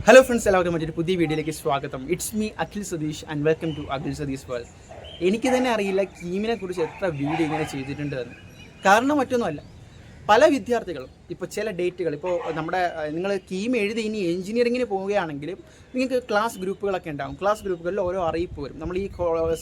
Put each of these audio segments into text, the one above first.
Hello friends, എല്ലാവർക്കും മറ്റൊരു പുതിയ വീഡിയോയിലേക്ക് സ്വാഗതം. It's me Akhil Satish and welcome to Akhil Satish world. എനിക്ക് തന്നെ അറിയില്ല കീമിനെ കുറിച്ച് എത്ര വീഡിയോ ഇങ്ങനെ ചെയ്തിട്ടുണ്ട് എന്ന്. കാരണം മറ്റൊന്നുമല്ല, പല വിദ്യാർത്ഥികളും ഇപ്പോൾ ചില ഡേറ്റുകൾ ഇപ്പോൾ നമ്മുടെ നിങ്ങൾ കീം എഴുതി ഇനി എഞ്ചിനീയറിങ്ങിന് പോവുകയാണെങ്കിലും നിങ്ങൾക്ക് ക്ലാസ് ഗ്രൂപ്പുകളൊക്കെ ഉണ്ടാകും. ക്ലാസ് ഗ്രൂപ്പുകളിൽ ഓരോ അറിയിപ്പ് വരും. നമ്മൾ ഈ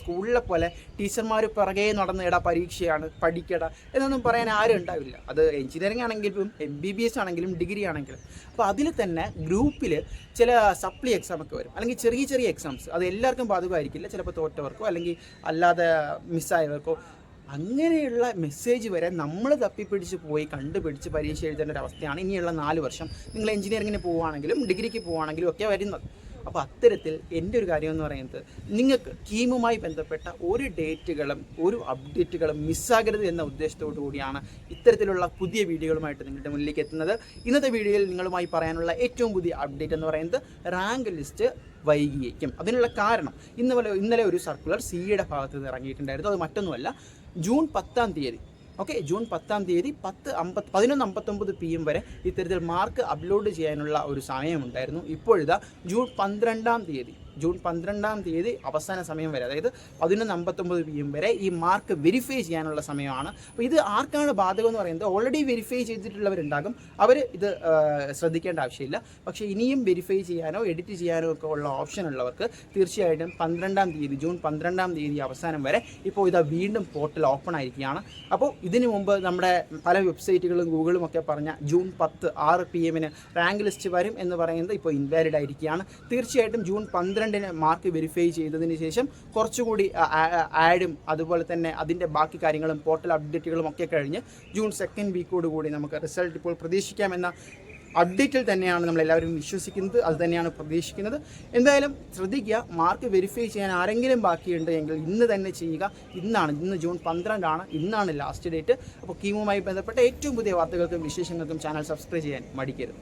സ്കൂളിലെ പോലെ ടീച്ചർമാർ പിറകെ നടന്ന് ഇടാ പരീക്ഷയാണ് പഠിക്കട എന്നൊന്നും പറയാൻ ആരും ഉണ്ടാവില്ല. അത് എഞ്ചിനീയറിംഗ് ആണെങ്കിലും MBBS ആണെങ്കിലും ഡിഗ്രി ആണെങ്കിലും. അപ്പോൾ അതിൽ തന്നെ ഗ്രൂപ്പിൽ ചില സപ്ലി എക്സാമൊക്കെ വരും, അല്ലെങ്കിൽ ചെറിയ ചെറിയ എക്സാംസ്. അത് എല്ലാവർക്കും ബാധകമായിരിക്കില്ല. ചിലപ്പോൾ തോറ്റവർക്കോ അല്ലെങ്കിൽ അല്ലാതെ മിസ്സായവർക്കോ അങ്ങനെയുള്ള മെസ്സേജ് വരെ നമ്മൾ തപ്പിപ്പിടിച്ച് പോയി കണ്ടുപിടിച്ച് പരീക്ഷ എഴുതേണ്ട ഒരു അവസ്ഥയാണ് ഇനിയുള്ള 4 വർഷം നിങ്ങൾ എഞ്ചിനീയറിങ്ങിന് പോവുകയാണെങ്കിലും ഡിഗ്രിക്ക് പോവുകയാണെങ്കിലും ഒക്കെ വരുന്നത്. അപ്പോൾ അത്തരത്തിൽ എൻ്റെ ഒരു കാര്യം എന്ന് പറയുന്നത്, നിങ്ങൾക്ക് കീമുമായി ബന്ധപ്പെട്ട ഒരു ഡേറ്റുകളും ഒരു അപ്ഡേറ്റുകളും മിസ്സാകരുത് എന്ന ഉദ്ദേശത്തോടു കൂടിയാണ് ഇത്തരത്തിലുള്ള പുതിയ വീഡിയോകളുമായിട്ട് നിങ്ങളുടെ മുന്നിലേക്ക് എത്തുന്നത്. ഇന്നത്തെ വീഡിയോയിൽ നിങ്ങളുമായി പറയാനുള്ള ഏറ്റവും പുതിയ അപ്ഡേറ്റ് എന്ന് പറയുന്നത് റാങ്ക് ലിസ്റ്റ് വൈകിയേക്കും. അതിനുള്ള കാരണം ഇന്നലെ ഒരു സർക്കുലർ സിയുടെ ഭാഗത്ത് നിന്ന് ഇറങ്ങിയിട്ടുണ്ടായിരുന്നു. അത് മറ്റൊന്നുമല്ല, ജൂൺ 10-ാം തീയതി ജൂൺ 10-ാം തീയതി 11:59 PM വരെ ഇത്തരത്തിൽ മാർക്ക് അപ്ലോഡ് ചെയ്യാനുള്ള ഒരു സമയമുണ്ടായിരുന്നു. ഇപ്പോഴിതാ ജൂൺ 12-ാം തീയതി അവസാന സമയം വരെ, അതായത് 11:59 PM വരെ ഈ മാർക്ക് വെരിഫൈ ചെയ്യാനുള്ള സമയമാണ്. അപ്പോൾ ഇത് ആർക്കാണ് ബാധകം എന്ന് പറയുന്നത്, ഓൾറെഡി വെരിഫൈ ചെയ്തിട്ടുള്ളവരുണ്ടാകും, അവർ ഇത് ശ്രദ്ധിക്കേണ്ട ആവശ്യമില്ല. പക്ഷേ ഇനിയും വെരിഫൈ ചെയ്യാനോ എഡിറ്റ് ചെയ്യാനോ ഒക്കെ ഉള്ള ഓപ്ഷൻ ഉള്ളവർക്ക് തീർച്ചയായിട്ടും ജൂൺ 12-ാം തീയതി അവസാനം വരെ ഇപ്പോൾ ഇതാ വീണ്ടും പോർട്ടൽ ഓപ്പൺ ആയിരിക്കുകയാണ്. അപ്പോൾ ഇതിനു മുമ്പ് നമ്മുടെ പല വെബ്സൈറ്റുകളും ഗൂഗിളും ഒക്കെ പറഞ്ഞ ജൂൺ 10 6 PM റാങ്ക് ലിസ്റ്റ് വരും എന്ന് പറയുന്നത് ഇപ്പോൾ ഇൻവാലിഡ് ആയിരിക്കുകയാണ്. തീർച്ചയായിട്ടും ജൂൺ 12-ന് മാർക്ക് വെരിഫൈ ചെയ്തതിന് ശേഷം കുറച്ചുകൂടി ആഡും അതുപോലെ തന്നെ അതിൻ്റെ ബാക്കി കാര്യങ്ങളും പോർട്ടൽ അപ്ഡേറ്റുകളും ഒക്കെ കഴിഞ്ഞ് ജൂൺ 2nd വീക്കോടുകൂടി നമുക്ക് റിസൾട്ട് ഇപ്പോൾ പ്രതീക്ഷിക്കാമെന്ന അപ്ഡേറ്റിൽ തന്നെയാണ് നമ്മളെല്ലാവരും വിശ്വസിക്കുന്നത്. അത് തന്നെയാണ് പ്രതീക്ഷിക്കുന്നത്. എന്തായാലും ശ്രദ്ധിക്കുക, മാർക്ക് വെരിഫൈ ചെയ്യാൻ ആരെങ്കിലും ബാക്കിയുണ്ട് എങ്കിൽ ഇന്ന് തന്നെ ചെയ്യുക. ഇന്ന് ജൂൺ 12 ഇന്നാണ് ലാസ്റ്റ് ഡേറ്റ്. അപ്പോൾ കീമുമായി ബന്ധപ്പെട്ട ഏറ്റവും പുതിയ വാർത്തകൾക്കും വിശേഷങ്ങൾക്കും ചാനൽ സബ്സ്ക്രൈബ് ചെയ്യാൻ മടിക്കരുത്.